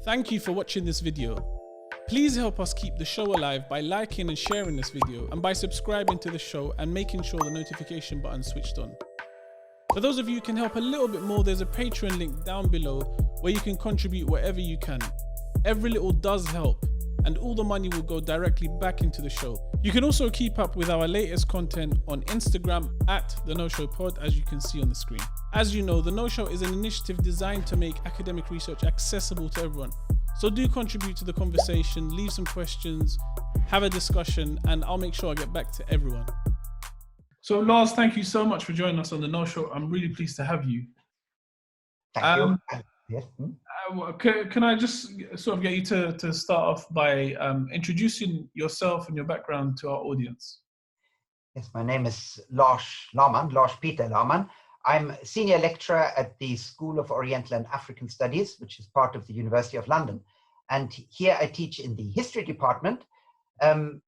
Thank you for watching this video. Please help us keep the show alive by liking and sharing this video and by subscribing to the show and making sure the notification button is switched on. For those of you who can help a little bit more, there's a Patreon link down below where you can contribute whatever you can. Every little does help, and all the money will go directly back into the show. You can also keep up with our latest content on Instagram at the Know Show Pod, as you can see on the screen. As you know, the Know Show is an initiative designed to make academic research accessible to everyone. So do contribute to the conversation, leave some questions, have a discussion, and I'll make sure I get back to everyone. So Lars, thank you so much for joining us on the Know Show. I'm really pleased to have you. Thank you. Yes. Can I just sort of get you to start off by introducing yourself and your background to our audience? Yes, my name is Lars Laamann, Lars Peter Laamann. I'm senior lecturer at the School of Oriental and African Studies, which is part of the University of London. And here I teach in the history department. I'm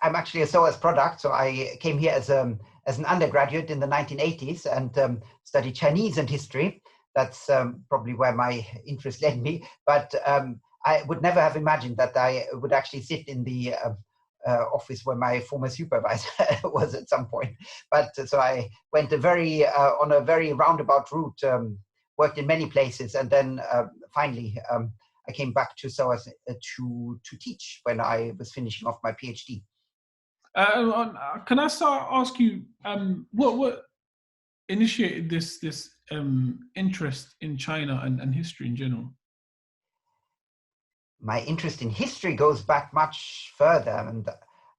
actually a SOAS product, so I came here as an undergraduate in the 1980s and studied Chinese and history. That's probably where my interest led me. But I would never have imagined that I would actually sit in the office where my former supervisor was at some point. But so I went on a very roundabout route, worked in many places, and then finally I came back to SOAS to teach when I was finishing off my PhD. Can I ask you what initiated this interest in China and history in general? My interest in history goes back much further, and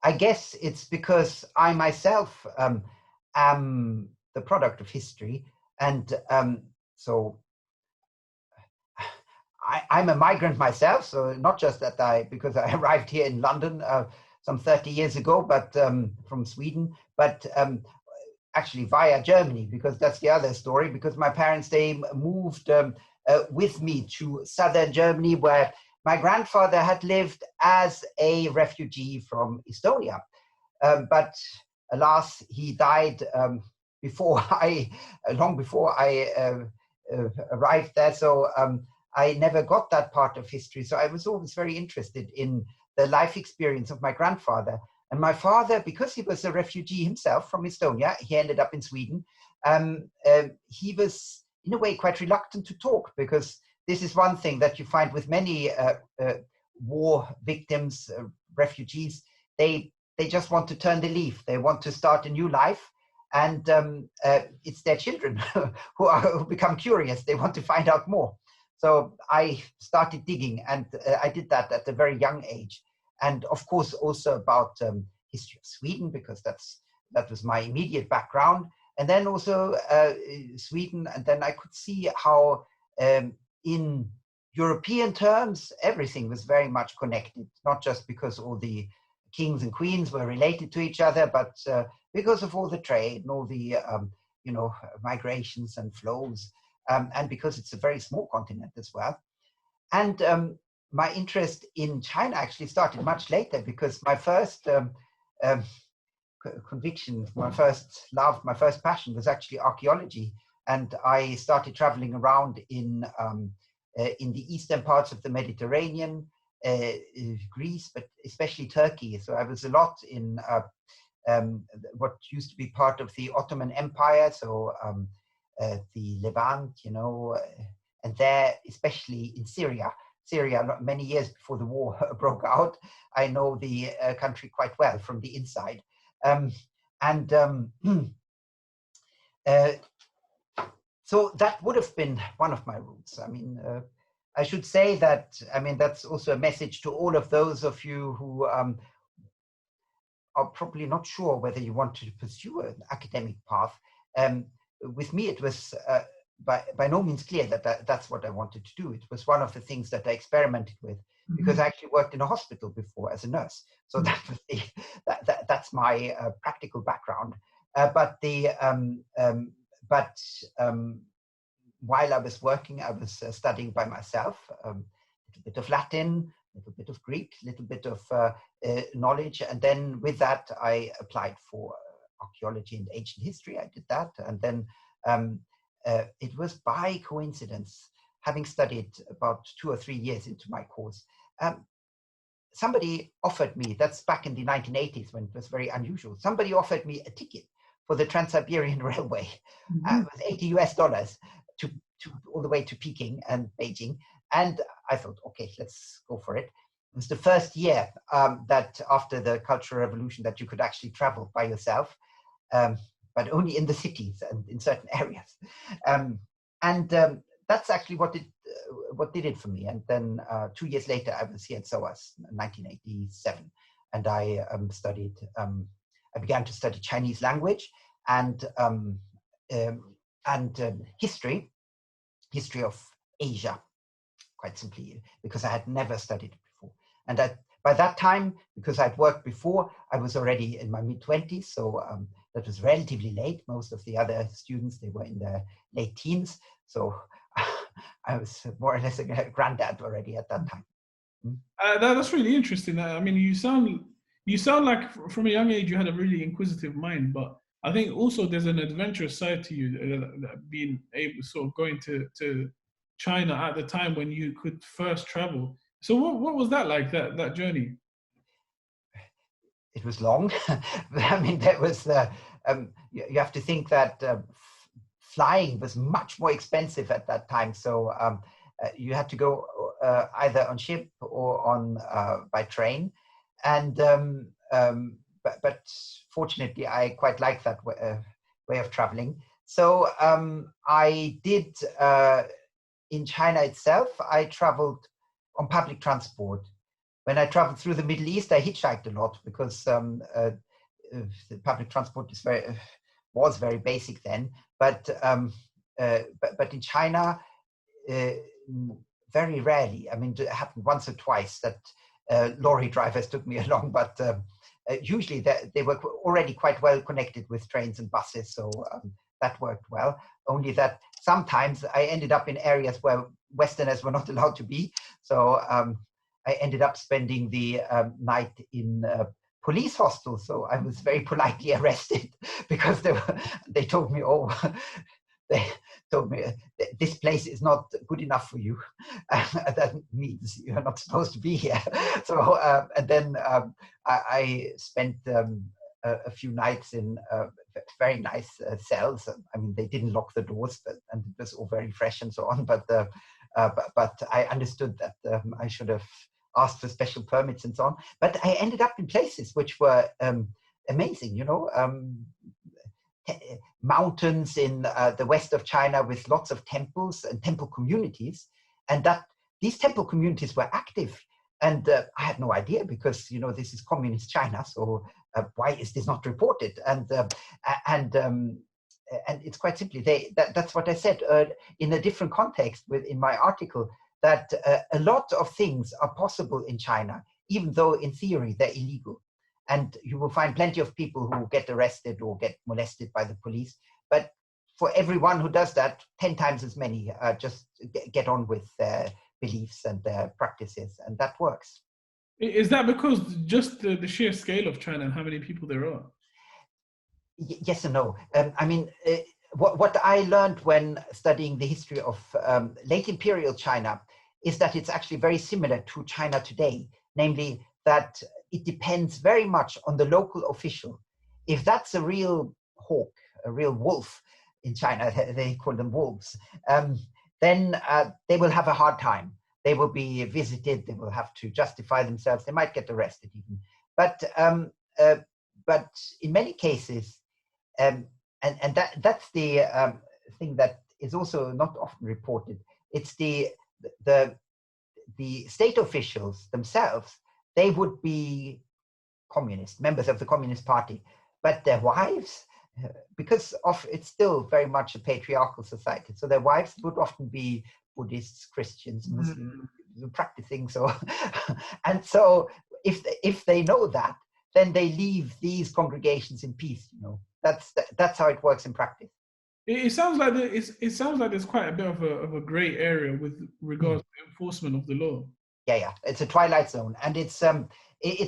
I guess it's because I myself am the product of history, and so I'm a migrant myself. So not just that because I arrived here in London some 30 years ago, but from Sweden, but actually via Germany, because that's the other story. Because my parents, they moved with me to southern Germany, where my grandfather had lived as a refugee from Estonia, but alas, he died long before I arrived there. So I never got that part of history. So I was always very interested in the life experience of my grandfather. And my father, because he was a refugee himself from Estonia, he ended up in Sweden. He was, in a way, quite reluctant to talk, because this is one thing that you find with many war victims, refugees. They just want to turn the leaf. They want to start a new life. And it's their children who become curious. They want to find out more. So I started digging, and I did that at a very young age. And of course, also about history of Sweden, because that was my immediate background. And then also Sweden. And then I could see how in European terms, everything was very much connected, not just because all the kings and queens were related to each other, but because of all the trade and all the migrations and flows, and because it's a very small continent as well. And my interest in China actually started much later, because my first conviction, my first love, my first passion was actually archaeology. And I started traveling around in the eastern parts of the Mediterranean, Greece, but especially Turkey. So I was a lot in what used to be part of the Ottoman Empire, so the Levant, and there, especially in Syria, many years before the war broke out. I know the country quite well from the inside. So that would have been one of my roots. I mean, I should say that, that's also a message to all of those of you who are probably not sure whether you want to pursue an academic path. With me, it was by no means clear that that's what I wanted to do. It was one of the things that I experimented with, because I actually worked in a hospital before as a nurse. So that's my practical background. While I was working, I was studying by myself, a little bit of Latin, a little bit of Greek, a little bit of knowledge. And then with that, I applied for archaeology and ancient history. I did that. And then it was by coincidence having studied about 2 or 3 years into my course, somebody offered me, that's back in the 1980s when it was very unusual, somebody offered me a ticket for the Trans-Siberian Railway with $80 to all the way to Peking and Beijing. And I thought, okay, let's go for it. It was the first year that after the Cultural Revolution that you could actually travel by yourself, but only in the cities and in certain areas. That's actually what did it for me. And then 2 years later, I was here at SOAS in 1987, and I began to study Chinese language and history of Asia, quite simply, because I had never studied it before. And by that time, because I'd worked before, I was already in my mid-20s, so that was relatively late. Most of the other students, they were in their late teens, so I was more or less a granddad already at that time. That's really interesting. I mean, you sound like from a young age you had a really inquisitive mind, but I think also there's an adventurous side to you, being able sort of going to China at the time when you could first travel. So what was that like, that journey? It was long. I mean, there was you have to think that flying was much more expensive at that time. So you had to go either on ship or on by train. And but fortunately, I quite like that way of traveling. So I did in China itself. I traveled on public transport. When I traveled through the Middle East, I hitchhiked a lot because the public transport was very basic then. But in China, very rarely. I mean, it happened once or twice that lorry drivers took me along, but usually they were already quite well connected with trains and buses, so that worked well. Only that sometimes I ended up in areas where Westerners were not allowed to be, so I ended up spending the night in police hostel. So I was very politely arrested because they told me, they told me this place is not good enough for you. That means you're not supposed to be here. So and then I spent a few nights in very nice cells. I mean, they didn't lock the doors, and it was all very fresh and so on. But I understood that I should have asked for special permits and so on. But I ended up in places which were amazing, you know, mountains in the west of China with lots of temples and temple communities, and that these temple communities were active. And I had no idea because, you know, this is communist China, so why is this not reported? And it's quite simply that's what I said in a different context in my article, that a lot of things are possible in China, even though in theory they're illegal. And you will find plenty of people who get arrested or get molested by the police. But for everyone who does that, 10 times as many just get on with their beliefs and their practices, and that works. Is that because just the sheer scale of China and how many people there are? Yes and no. I mean, what I learned when studying the history of late imperial China is that it's actually very similar to China today, namely that it depends very much on the local official. If that's a real hawk, a real wolf in China, they call them wolves, then they will have a hard time. They will be visited, they will have to justify themselves, they might get arrested even. But in many cases, and that's the thing that is also not often reported, it's the state officials themselves. They would be communist, members of the Communist Party, but their wives, because it's still very much a patriarchal society, so their wives would often be Buddhists, Christians, Muslims, practicing. So, and so if they know that, then they leave these congregations in peace. You know, that's how it works in practice. It sounds like there's quite a bit of a grey area with regards to enforcement of the law. Yeah, it's a twilight zone, and it's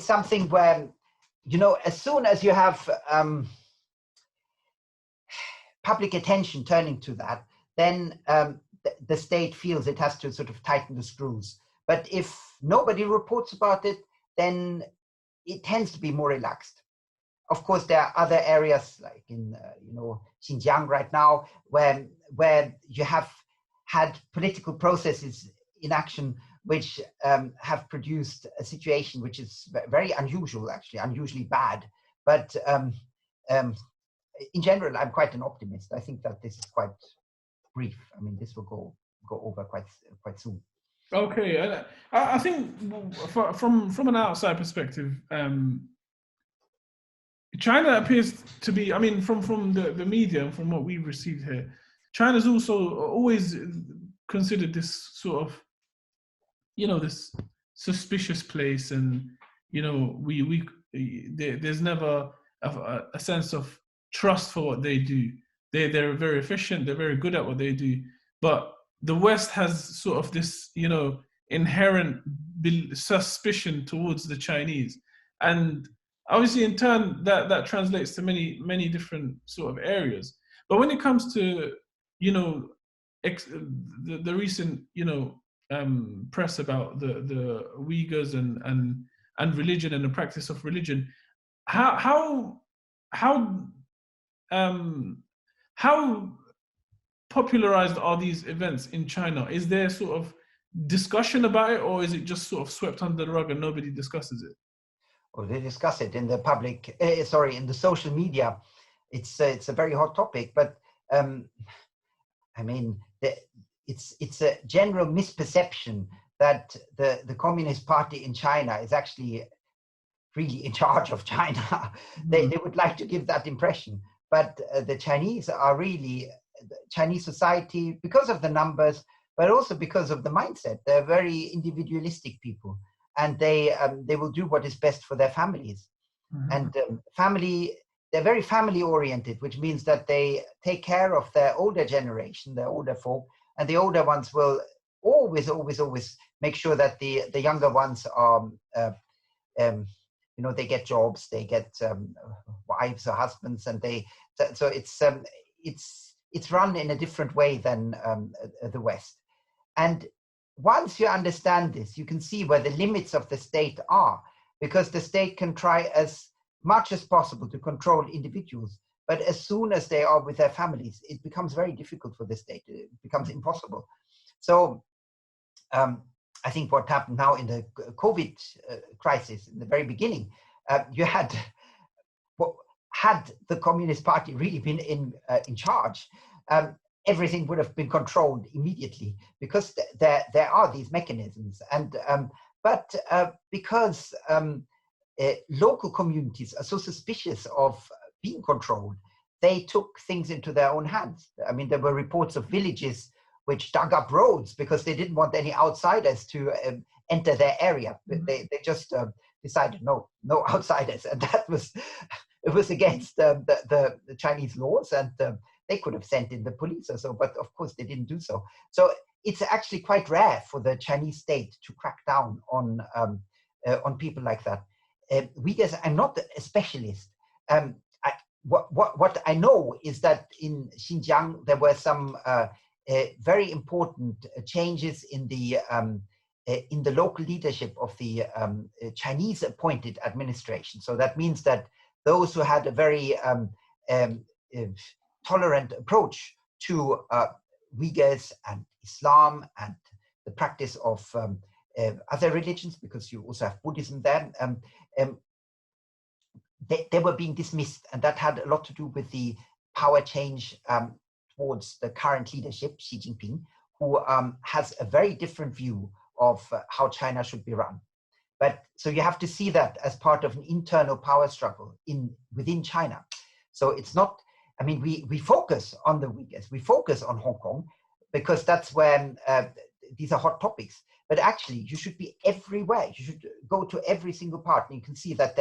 something where, you know, as soon as you have public attention turning to that, then the state feels it has to sort of tighten the screws. But if nobody reports about it, then it tends to be more relaxed. Of course, there are other areas like in Xinjiang right now where you have had political processes in action which have produced a situation which is very unusual, actually unusually bad. But in general, I'm quite an optimist. I think that this is quite brief. I mean, this will go over quite soon. Okay, and I think from an outside perspective, China appears to be, I mean, from the media and from what we've received here, China's also always considered this sort of, this suspicious place, and there's never a sense of trust for what they do. They're very efficient. They're very good at what they do, but the West has sort of this, inherent suspicion towards the Chinese, and obviously in turn that translates to many different sort of areas. But when it comes to the recent press about the Uyghurs and religion and the practice of religion, how popularized are these events in China? Is there sort of discussion about it, or is it just sort of swept under the rug and nobody discusses it? Or they discuss it in the public, in the social media. It's a very hot topic, but I mean, it's a general misperception that the Communist Party in China is actually really in charge of China. They would like to give that impression, but the Chinese are really, Chinese society, because of the numbers, but also because of the mindset. They're very individualistic people, and they will do what is best for their families. And they're very family oriented, which means that they take care of their older generation, their older folk, and the older ones will always make sure that the younger ones are, they get jobs, they get wives or husbands, and so it's run in a different way than the West. And once you understand this, you can see where the limits of the state are, because the state can try as much as possible to control individuals. But as soon as they are with their families, it becomes very difficult for the state. It becomes impossible. So I think what happened now in the COVID crisis, in the very beginning, you had the Communist Party really been in charge, everything would have been controlled immediately, because there are these mechanisms. And but because local communities are so suspicious of being controlled, they took things into their own hands. I mean, there were reports of villages which dug up roads because they didn't want any outsiders to enter their area. They just decided no outsiders, and it was against the Chinese laws, and they could have sent in the police or so, but of course they didn't do so. So it's actually quite rare for the Chinese state to crack down on people like that. I'm not a specialist. What I know is that in Xinjiang there were some very important changes in the local leadership of the Chinese appointed administration. So that means that those who had a very tolerant approach to Uyghurs and Islam and the practice of other religions, because you also have Buddhism there, they were being dismissed, and that had a lot to do with the power change towards the current leadership, Xi Jinping, who has a very different view of how China should be run. But so you have to see that as part of an internal power struggle within China. So it's not, I mean, we focus on the Uyghurs, we focus on Hong Kong, because that's when these are hot topics. But actually, you should be everywhere. You should go to every single part, and you can see that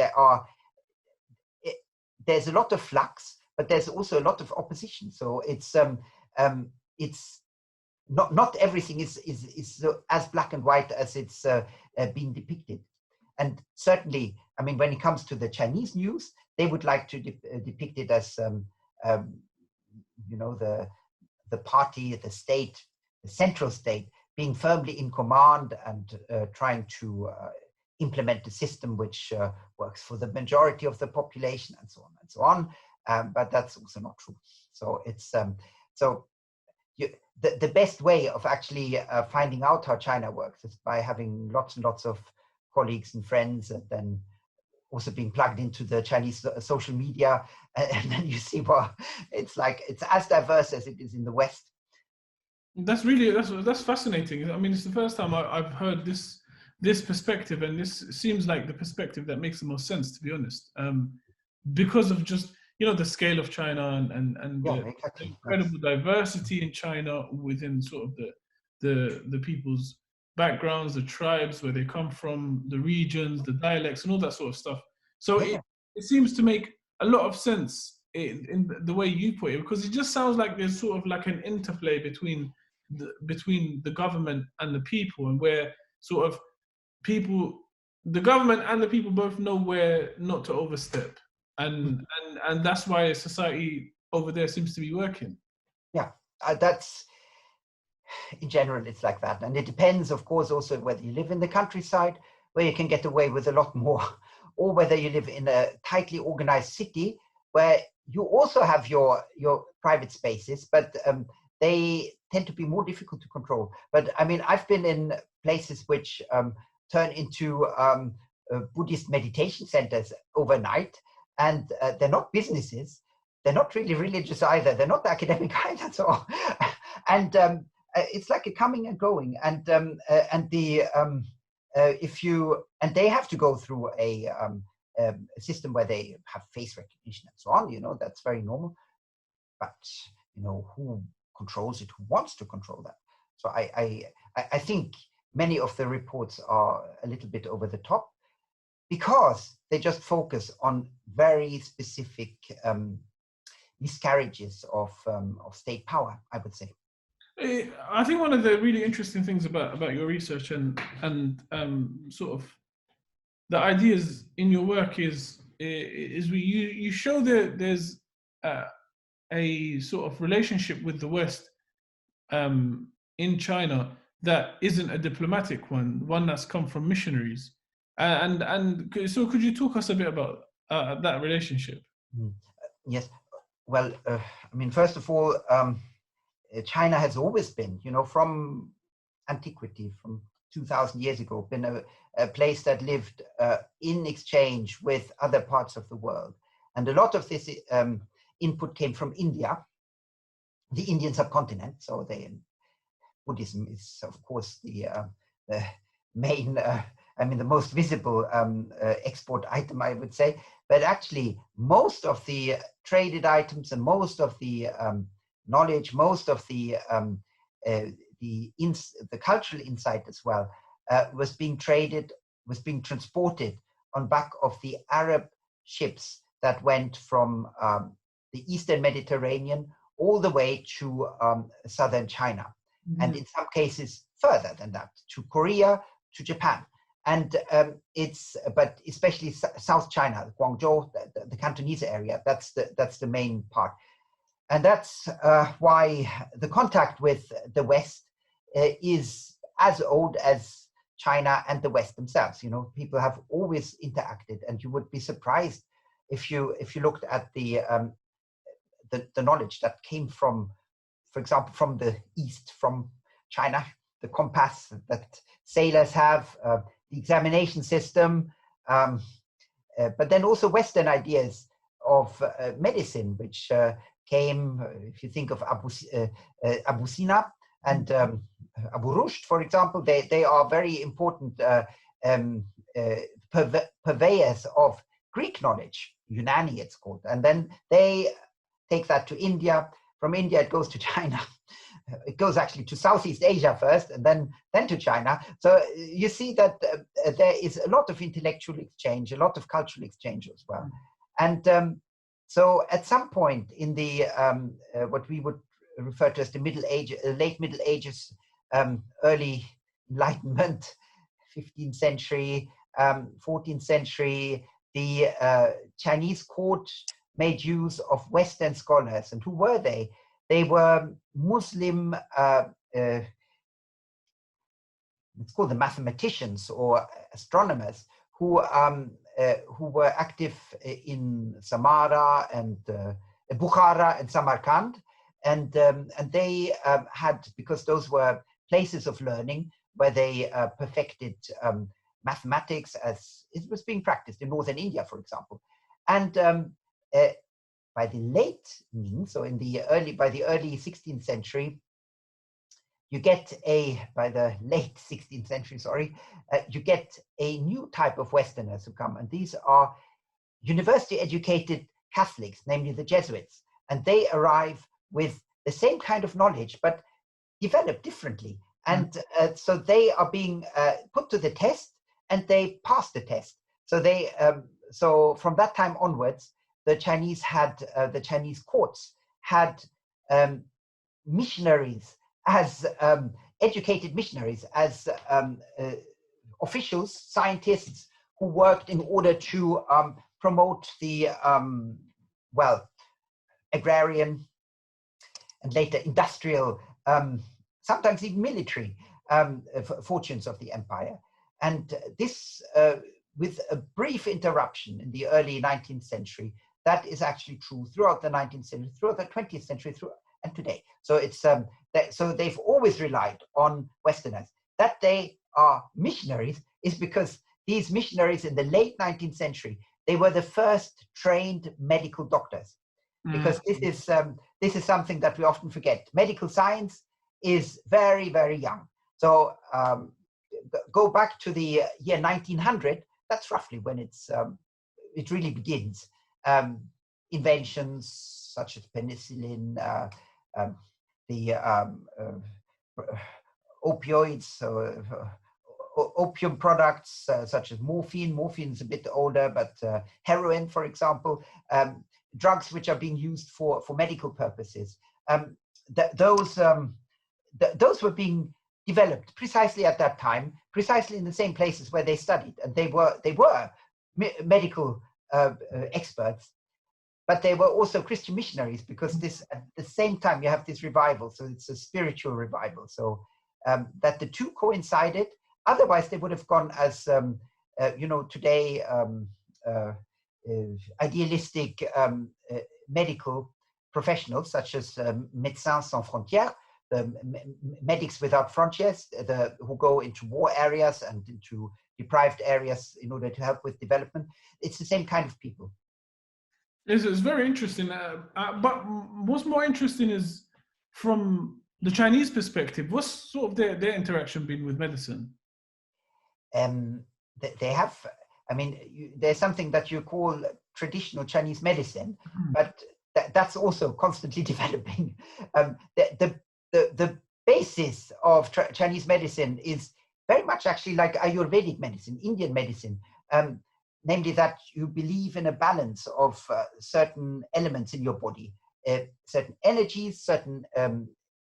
there's a lot of flux, but there's also a lot of opposition. So it's not everything is as black and white as it's being depicted. And certainly, I mean, when it comes to the Chinese news, they would like to depict it as the party, the state, central state being firmly in command and trying to implement a system which works for the majority of the population, and so on and so on. But that's also not true. So it's the best way of actually finding out how China works is by having lots and lots of colleagues and friends, and then also being plugged into the Chinese social media, and then you see, well, it's as diverse as it is in the West. That's fascinating. I mean, it's the first time I've heard this perspective, and this seems like the perspective that makes the most sense, to be honest, because of just the scale of China and Exactly. the incredible diversity in China within sort of the people's backgrounds, the tribes, where they come from, the regions, the dialects, and all that sort of stuff. So it seems to make a lot of sense in the way you put it, because it just sounds like there's sort of like an interplay between the government and the people, and where sort of the government and the people both know where not to overstep, and that's why society over there seems to be working. Yeah, that's, in general, it's like that. And it depends, of course, also whether you live in the countryside, where you can get away with a lot more, or whether you live in a tightly organized city, where you also have your private spaces, but they tend to be more difficult to control. But I mean, I've been in places which turn into Buddhist meditation centers overnight, and they're not businesses. They're not really religious either. They're not academic either. So, and it's like a coming and going. And they have to go through a system where they have face recognition and so on. That's very normal. But who controls it? Who wants to control that? So I think many of the reports are a little bit over the top, because they just focus on very specific miscarriages of state power, I would say. I think one of the really interesting things about your research and sort of the ideas in your work is you show that there's a sort of relationship with the West in China that isn't a diplomatic one that's come from missionaries. So could you talk us a bit about that relationship? Yes. Well, I mean, first of all, China has always been, from antiquity, from 2,000 years ago, been a place that lived in exchange with other parts of the world. And a lot of this input came from India, the Indian subcontinent. So Buddhism is, of course, the main, the most visible export item, I would say. But actually, most of the traded items and most of the knowledge, most of the cultural insight as well, was being transported on back of the Arab ships that went from the Eastern Mediterranean all the way to southern China. Mm-hmm. And in some cases further than that, to Korea, to Japan. And but especially South China, Guangzhou, the Cantonese area, that's the main part. And that's why the contact with the West is as old as China and the West themselves. People have always interacted, and you would be surprised if you looked at the knowledge that came from, for example, from the East, from China, the compass that sailors have, the examination system, but then also Western ideas of medicine, which came, if you think of Abu Sina and Abu Rushd, for example, they are very important purveyors of Greek knowledge, Unani it's called. And then they take that to India. From India, it goes to China. It goes actually to Southeast Asia first, and then to China. So you see that there is a lot of intellectual exchange, a lot of cultural exchange as well. And so at some point in the what we would refer to as the Middle Ages, late Middle Ages, early Enlightenment, 15th century, 14th century, the Chinese court made use of Western scholars. And who were they? They were Muslim it's called the mathematicians or astronomers who were active in Samara and Bukhara and Samarkand, and they had, because those were places of learning where they perfected mathematics as it was being practiced in northern India, for example. And by the late Ming, so by the early 16th century, you get by the late 16th century, sorry, you get a new type of Westerners who come, and these are university-educated Catholics, namely the Jesuits, and they arrive with the same kind of knowledge, but developed differently. And so they are being put to the test, and they pass the test. So so from that time onwards, the Chinese courts had missionaries as educated missionaries, as officials, scientists who worked in order to promote the agrarian and later industrial, sometimes even military fortunes of the empire. And this, with a brief interruption in the early 19th century, that is actually true throughout the 19th century, throughout the 20th century, and today. So it's so they've always relied on Westerners. That they are missionaries is because these missionaries in the late 19th century, they were the first trained medical doctors. Because this is something that we often forget. Medical science is very, very young. So go back to the year 1900. That's roughly when it really begins. Inventions such as penicillin, the opioids, opium products such as morphine. Morphine is a bit older, but heroin, for example, drugs which are being used for medical purposes. Those were being developed precisely at that time, precisely in the same places where they studied, and they were medical experts. But they were also Christian missionaries, because at the same time you have this revival, so it's a spiritual revival. So that the two coincided. Otherwise, they would have gone as today idealistic medical professionals such as Médecins Sans Frontières, the Medics Without Frontiers, who go into war areas and into deprived areas in order to help with development. It's the same kind of people. It's very interesting. But what's more interesting is from the Chinese perspective, what's sort of their interaction been with medicine? They have, there's something that you call traditional Chinese medicine, but that's also constantly developing. The basis of Chinese medicine is very much actually like Ayurvedic medicine, Indian medicine, namely that you believe in a balance of certain elements in your body, certain energies, certain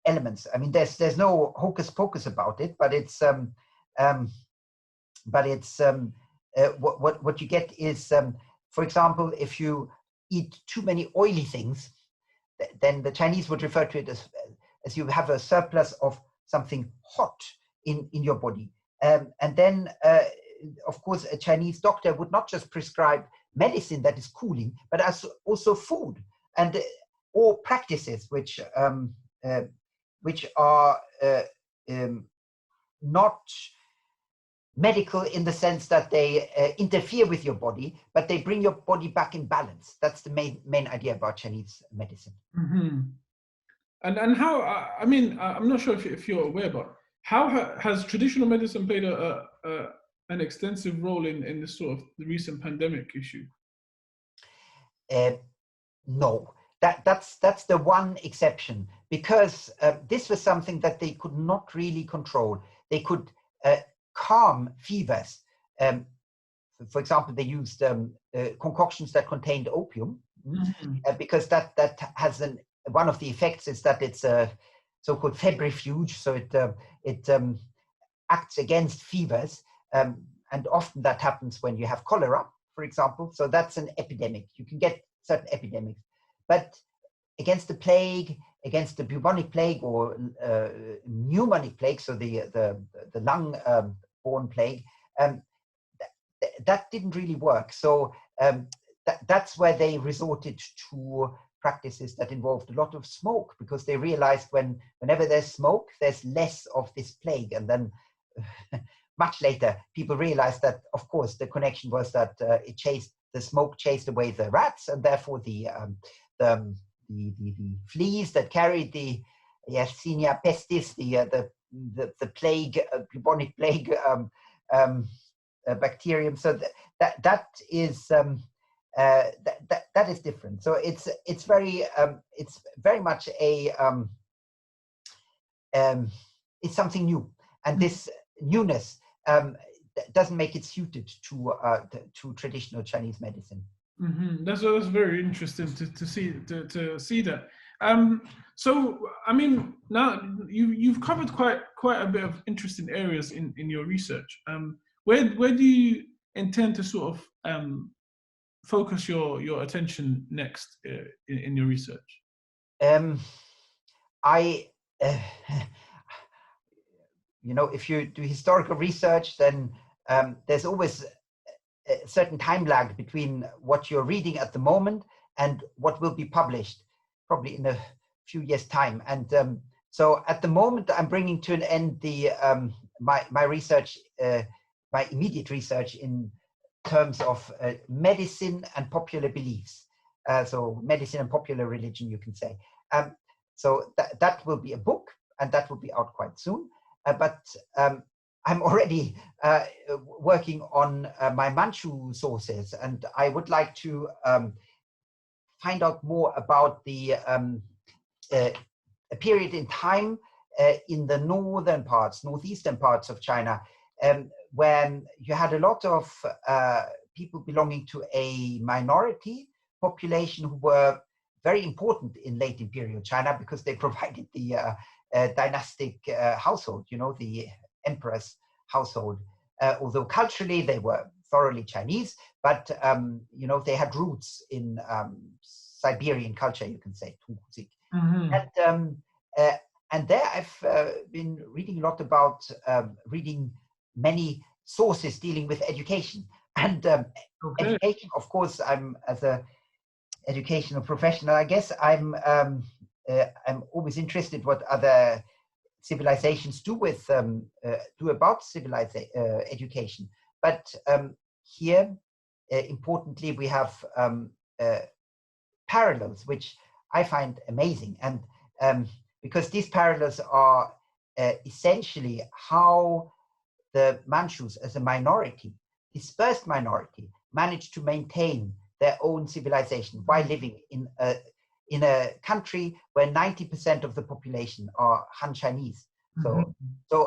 elements. I mean, there's no hocus pocus about it, but it's what you get is, for example, if you eat too many oily things, then the Chinese would refer to it as you have a surplus of something hot in your body. And then, of course, a Chinese doctor would not just prescribe medicine that is cooling, but also food or practices which are not medical in the sense that they interfere with your body, but they bring your body back in balance. That's the main idea about Chinese medicine. Mm-hmm. And how, I'm not sure if you're aware, but how has traditional medicine played an extensive role in this sort of the recent pandemic issue? No, that's the one exception, because this was something that they could not really control. They could calm fevers. For example, they used concoctions that contained opium, because that has one of the effects is that it's a so-called febrifuge, so it acts against fevers, and often that happens when you have cholera, for example. So that's an epidemic. You can get certain epidemics, but against the plague, against the bubonic plague or pneumonic plague, so the lung-borne plague, that didn't really work. So that's where they resorted to practices that involved a lot of smoke, because they realized whenever there's smoke, there's less of this plague. And then much later, people realized that, of course, the connection was that the smoke chased away the rats, and therefore the fleas that carried the Yersinia pestis, the plague, bubonic plague bacterium. So that is that is different. So it's very much a it's something new, and this newness doesn't make it suited to traditional Chinese medicine. Mm-hmm. That's very interesting to see that. So I mean, now you've covered quite a bit of interesting areas in your research. Where do you intend to sort of focus your attention next in your research? If you do historical research, then there's always a certain time lag between what you're reading at the moment and what will be published, probably in a few years' time. And so at the moment, I'm bringing to an end my research, my immediate research in terms of medicine and popular beliefs. So medicine and popular religion, you can say. So that will be a book, and that will be out quite soon. But I'm already working on my Manchu sources, and I would like to find out more about a period in time in the northeastern parts of China, when you had a lot of people belonging to a minority population who were very important in late imperial China, because they provided the dynastic household, the emperor's household. Although culturally they were thoroughly Chinese, but they had roots in Siberian culture, you can say. Mm-hmm. And there I've been reading a lot about reading many sources dealing with education. And education, of course, I'm as a educational professional, I guess I'm always interested what other civilizations do about education. But here, importantly, we have parallels, which I find amazing, and because these parallels are essentially how the Manchus, as a minority, dispersed minority, managed to maintain their own civilization while living in a country where 90% of the population are Han Chinese. So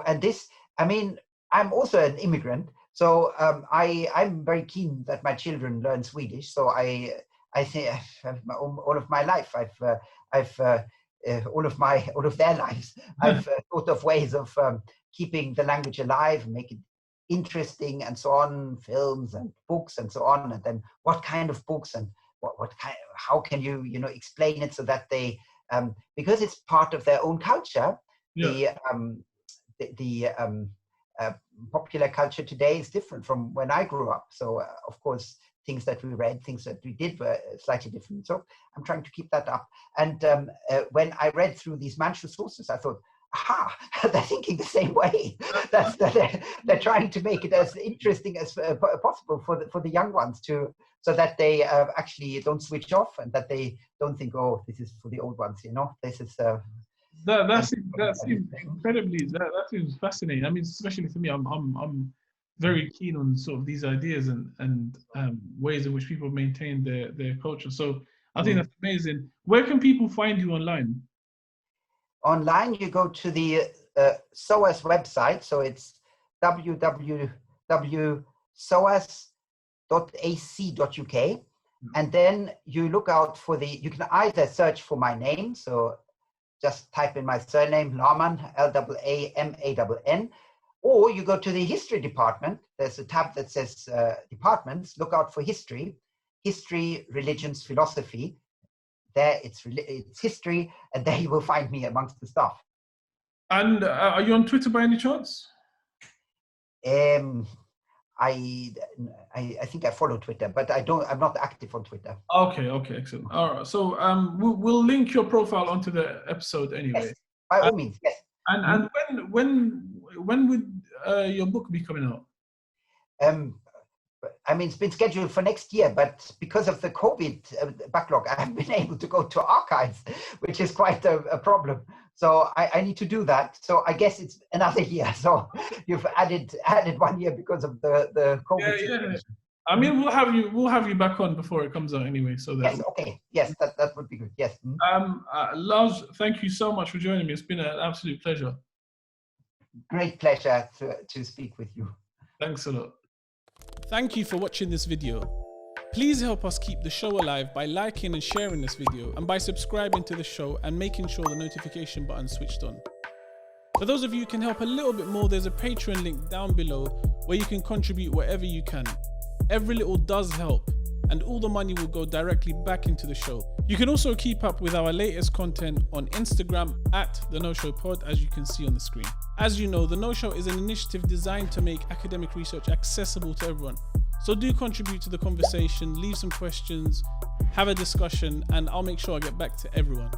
and this, I mean, I'm also an immigrant, so I'm very keen that my children learn Swedish. So I think all of my life I've all of their lives I've thought of ways of keeping the language alive, make it interesting, and so on, films and books and so on. And then what kind of books, and what kind, how can you explain it so that they because it's part of their own culture. Yeah. The popular culture today is different from when I grew up. So of course, things that we read, things that we did were slightly different. So I'm trying to keep that up. And when I read through these Manchu sources, I thought, aha, they're thinking the same way. They're trying to make it as interesting as possible for the young ones, so that they actually don't switch off, and that they don't think, oh, this is for the old ones. This is. That seems incredibly. That seems fascinating. I mean, especially for me, I'm very keen on sort of these ideas and ways in which people maintain their culture. So I think that's amazing. Where can people find you online? Online, you go to the SOAS website. So it's www.soas.ac.uk. And then you look out for you can either search for my name. So just type in my surname, Laamann, Laamann, or you go to the history department. There's a tab that says departments. Look out for history, religions, philosophy. there it's history, and there you will find me amongst the staff. And are you on Twitter by any chance? I think I follow Twitter, but I'm not active on Twitter. Okay, excellent. All right, so we'll link your profile onto the episode anyway. Yes, by all means, yes. And when would your book be coming out? I mean, it's been scheduled for next year, but because of the COVID backlog, I haven't been able to go to archives, which is quite a problem. So I need to do that. So I guess it's another year. So you've added 1 year because of the COVID situation. I mean, we'll have you back on before it comes out anyway. So that yes, okay, yes, that would be good. Yes. Lars, thank you so much for joining me. It's been an absolute pleasure. Great pleasure to speak with you. Thanks a lot. Thank you for watching this video. Please help us keep the show alive by liking and sharing this video, and by subscribing to the show and making sure the notification button is switched on. For those of you who can help a little bit more, there's a Patreon link down below where you can contribute whatever you can. Every little does help, and all the money will go directly back into the show. You can also keep up with our latest content on Instagram at the Know Show Pod, as you can see on the screen. As you know, the Know Show is an initiative designed to make academic research accessible to everyone. So do contribute to the conversation, leave some questions, have a discussion, and I'll make sure I get back to everyone.